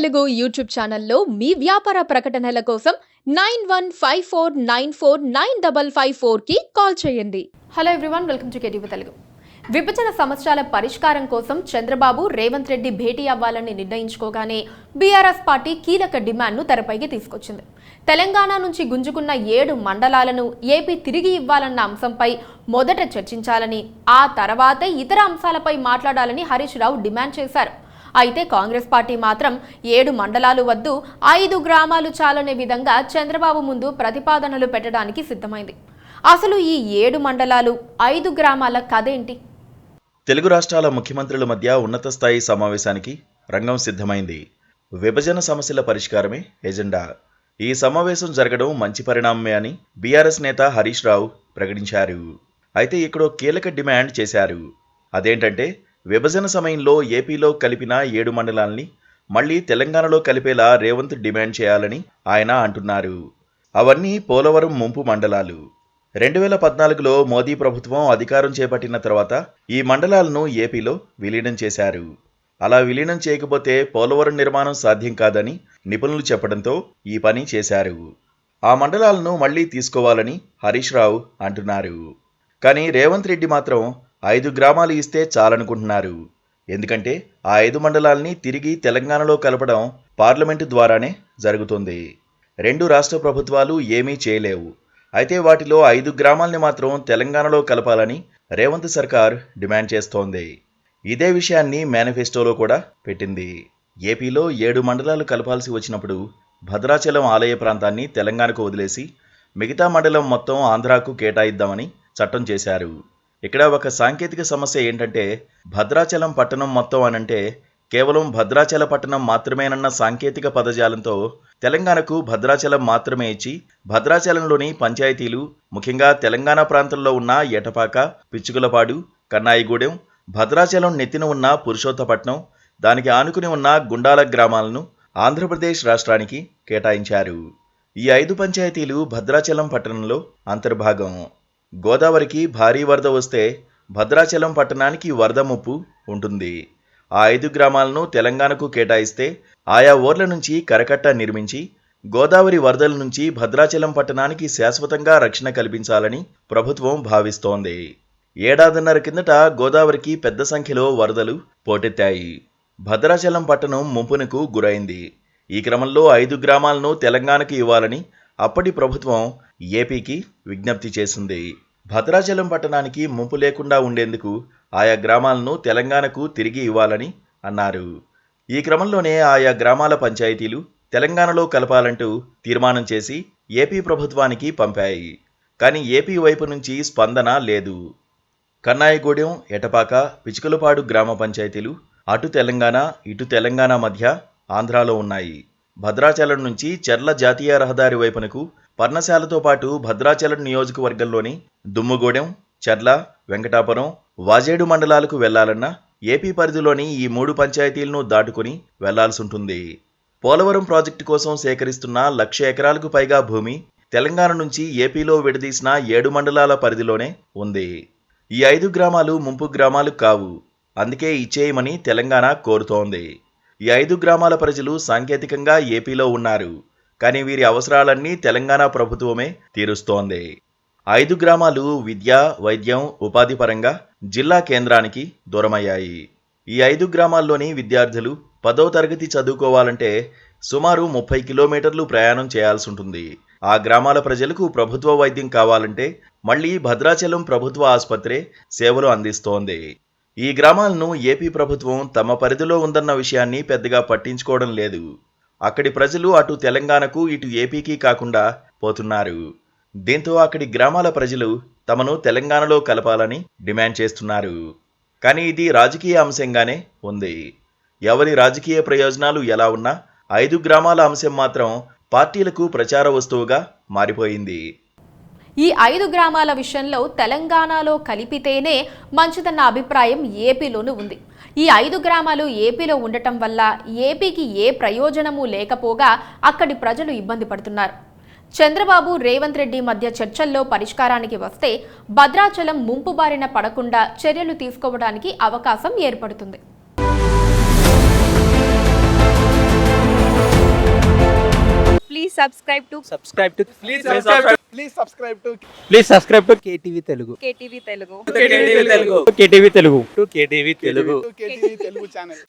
Telugu YouTube ఛానల్లో మీ వ్యాపార ప్రకటనల కోసం 9154949554కి కాల్ చేయండి. Hello everyone, welcome to KTV Telugu. విభజన సమస్యల పరిష్కారం కోసం చంద్రబాబు రేవంత్ రెడ్డి భేటీ అవ్వాలని నిర్ణయించుకోగానే బీఆర్ఎస్ పార్టీ కీలక డిమాండ్ను తెరపైకి తీసుకొచ్చింది. తెలంగాణ నుంచి గుంజుకున్న 7 మండలాలను ఏపీ తిరిగి ఇవ్వాలన్న అంశంపై మొదట చర్చించాలని, ఆ తర్వాతే ఇతర అంశాలపై మాట్లాడాలని హరీష్ రావు డిమాండ్ చేశారు. అయితే కాంగ్రెస్ పార్టీ మాత్రం 7 మండలాలు వద్దు, 5 గ్రామాలు చాలనే విధంగా చంద్రబాబు ముందు ప్రతిపాదనలు పెట్టడానికి సిద్ధమైంది. అసలు ఈ 7 మండలాలు 5 గ్రామాల కథేంటి? తెలుగు రాష్ట్రాల ముఖ్యమంత్రుల మధ్య ఉన్నత స్థాయి సమావేశానికి రంగం సిద్ధమైంది. విభజన సమస్యల పరిష్కారమే ఎజెండా. ఈ సమావేశం జరగడం మంచి పరిణామమే అని బీఆర్ఎస్ నేత హరీష్ రావు ప్రకటించారు. అయితే ఇక్కడ కీలక డిమాండ్ చేశారు. అదేంటంటే, విభజన సమయంలో ఏపీలో కలిపిన 7 మండలాల్ని మళ్లీ తెలంగాణలో కలిపేలా రేవంత్ డిమాండ్ చేయాలని ఆయన అంటున్నారు. అవన్నీ పోలవరం ముంపు మండలాలు. 2014లో మోదీ ప్రభుత్వం అధికారం చేపట్టిన తర్వాత ఈ మండలాలను ఏపీలో విలీనం చేశారు. అలా విలీనం చేయకపోతే పోలవరం నిర్మాణం సాధ్యం కాదని నిపుణులు చెప్పడంతో ఈ పని చేశారు. ఆ మండలాలను మళ్లీ తీసుకోవాలని హరీష్ రావు అంటున్నారు. కానీ రేవంత్ రెడ్డి మాత్రం 5 గ్రామాలు ఇస్తే చాలనుకుంటున్నారు. ఎందుకంటే ఆ 5 మండలాల్ని తిరిగి తెలంగాణలో కలపడం పార్లమెంటు ద్వారానే జరుగుతుంది. 2 రాష్ట్ర ప్రభుత్వాలు ఏమీ చేయలేవు. అయితే వాటిలో 5 గ్రామాల్ని మాత్రం తెలంగాణలో కలపాలని రేవంత్ సర్కార్ డిమాండ్ చేస్తోంది. ఇదే విషయాన్ని మేనిఫెస్టోలో కూడా పెట్టింది. ఏపీలో 7 మండలాలు కలపాల్సి వచ్చినప్పుడు భద్రాచలం ఆలయ ప్రాంతాన్ని తెలంగాణకు వదిలేసి మిగతా మండలం మొత్తం ఆంధ్రాకు కేటాయిద్దామని చట్టం చేశారు. ఇక్కడ ఒక సాంకేతిక సమస్య ఏంటంటే, భద్రాచలం పట్టణం మొత్తం అనంటే కేవలం భద్రాచల పట్టణం మాత్రమేనన్న సాంకేతిక పదజాలంతో తెలంగాణకు భద్రాచలం మాత్రమే ఇచ్చి, భద్రాచలంలోని పంచాయతీలు, ముఖ్యంగా తెలంగాణ ప్రాంతంలో ఉన్న ఎటపాక, పిచ్చుకులపాడు, కన్నాయిగూడెం, భద్రాచలం నెత్తిన ఉన్న పురుషోత్తపట్నం, దానికి ఆనుకుని ఉన్న గుండాల గ్రామాలను ఆంధ్రప్రదేశ్ రాష్ట్రానికి కేటాయించారు. ఈ 5 పంచాయతీలు భద్రాచలం పట్టణంలో అంతర్భాగం. గోదావరికి భారీ వరద వస్తే భద్రాచలం పట్టణానికి వరద ముప్పు ఉంటుంది. ఆ 5 గ్రామాలను తెలంగాణకు కేటాయిస్తే ఆయా ఊర్ల నుంచి కరకట్ట నిర్మించి గోదావరి వరదల నుంచి భద్రాచలం పట్టణానికి శాశ్వతంగా రక్షణ కల్పించాలని ప్రభుత్వం భావిస్తోంది. ఏడాదిన్నర కిందట గోదావరికి పెద్ద సంఖ్యలో వరదలు పోటెత్తాయి. భద్రాచలం పట్టణం ముంపునకు గురైంది. ఈ క్రమంలో 5 గ్రామాలను తెలంగాణకు ఇవ్వాలని అప్పటి ప్రభుత్వం ఏపీకి విజ్ఞప్తి చేసింది. భద్రాచలం పట్టణానికి ముంపు లేకుండా ఉండేందుకు ఆయా గ్రామాలను తెలంగాణకు తిరిగి ఇవ్వాలని అన్నారు. ఈ క్రమంలోనే ఆయా గ్రామాల పంచాయతీలు తెలంగాణలో కలపాలంటూ తీర్మానం చేసి ఏపీ ప్రభుత్వానికి పంపాయి. కానీ ఏపీ వైపు నుంచి స్పందన లేదు. కన్నాయిగూడెం, ఎటపాక, పిచుకలపాడు గ్రామ పంచాయతీలు అటు తెలంగాణ ఇటు తెలంగాణ మధ్య ఆంధ్రాలో ఉన్నాయి. భద్రాచలం నుంచి చెర్ల జాతీయ రహదారి వైపునకు పర్ణశాలతో పాటు భద్రాచలం నియోజకవర్గంలోని దుమ్ముగూడెం, చెర్ల, వెంకటాపురం, వాజేడు మండలాలకు వెళ్లాలన్నా ఏపీ పరిధిలోని ఈ 3 పంచాయతీలను దాటుకుని వెళ్లాల్సుంటుంది. పోలవరం ప్రాజెక్టు కోసం సేకరిస్తున్న 1,00,000 ఎకరాలకు పైగా భూమి తెలంగాణ నుంచి ఏపీలో విడదీసిన 7 మండలాల పరిధిలోనే ఉంది. ఈ 5 గ్రామాలు ముంపు గ్రామాలు కావు. అందుకే ఇచ్చేయమని తెలంగాణ కోరుతోంది. ఈ 5 గ్రామాల ప్రజలు సాంకేతికంగా ఏపీలో ఉన్నారు. కానీ వీరి అవసరాలన్నీ తెలంగాణ ప్రభుత్వమే తీరుస్తోంది. 5 గ్రామాలు విద్య, వైద్యం, ఉపాధి పరంగా జిల్లా కేంద్రానికి దూరమయ్యాయి. ఈ 5 గ్రామాల్లోని విద్యార్థులు 10వ తరగతి చదువుకోవాలంటే సుమారు 30 కిలోమీటర్లు ప్రయాణం చేయాల్సి ఉంటుంది. ఆ గ్రామాల ప్రజలకు ప్రభుత్వ వైద్యం కావాలంటే మళ్లీ భద్రాచలం ప్రభుత్వ ఆసుపత్రే సేవలు అందిస్తోంది. ఈ గ్రామాలను ఏపీ ప్రభుత్వం తమ పరిధిలో ఉందన్న విషయాన్ని పెద్దగా పట్టించుకోవడం లేదు. అక్కడి ప్రజలు అటు తెలంగాణకు ఇటు ఏపీకి కాకుండా పోతున్నారు. దీంతో అక్కడి గ్రామాల ప్రజలు తమను తెలంగాణలో కలపాలని డిమాండ్ చేస్తున్నారు. కానీ ఇది రాజకీయ అంశంగానే ఉంది. ఎవరి రాజకీయ ప్రయోజనాలు ఎలా ఉన్నా 5 గ్రామాల అంశం మాత్రం పార్టీలకు ప్రచార వస్తువుగా మారిపోయింది. ఈ 5 గ్రామాల విషయంలో తెలంగాణలో కలిపితేనే మంచిదన్న అభిప్రాయం ఏపీలోనూ ఉంది. ఈ 5 గ్రామాలు ఏపీలో ఉండటం వల్ల ఏపీకి ఏ ప్రయోజనమూ లేకపోగా అక్కడి ప్రజలు ఇబ్బంది పడుతున్నారు. చంద్రబాబు, రేవంత్ రెడ్డి మధ్య చర్చల్లో పరిష్కారానికి వస్తే భద్రాచలం ముంపు బారిన పడకుండా చర్యలు తీసుకోవడానికి అవకాశం ఏర్పడుతుంది. Please subscribe to Please subscribe to KTV Telugu. KTV Telugu. KTV Telugu. KTV Telugu channel.